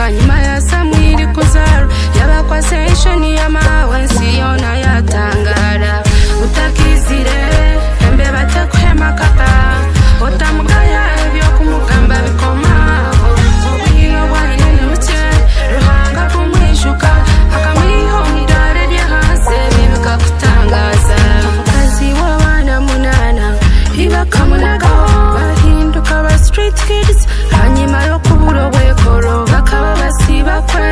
hanyuma ya Samwili kuzaro yabakwa session yamawe nsiyona yatangara utakizire embe batakwema kaka otamugaya ebyo kumugamba bikomaho obuyiga bwayine buke ruhanga kumwishuka akamwiho mwidare lya hase bikakutangaza kazi w'abana munana ibakamunagaho bahinduka ba street kids hanyuma yo kubura obwekoro bakaba basiba kwe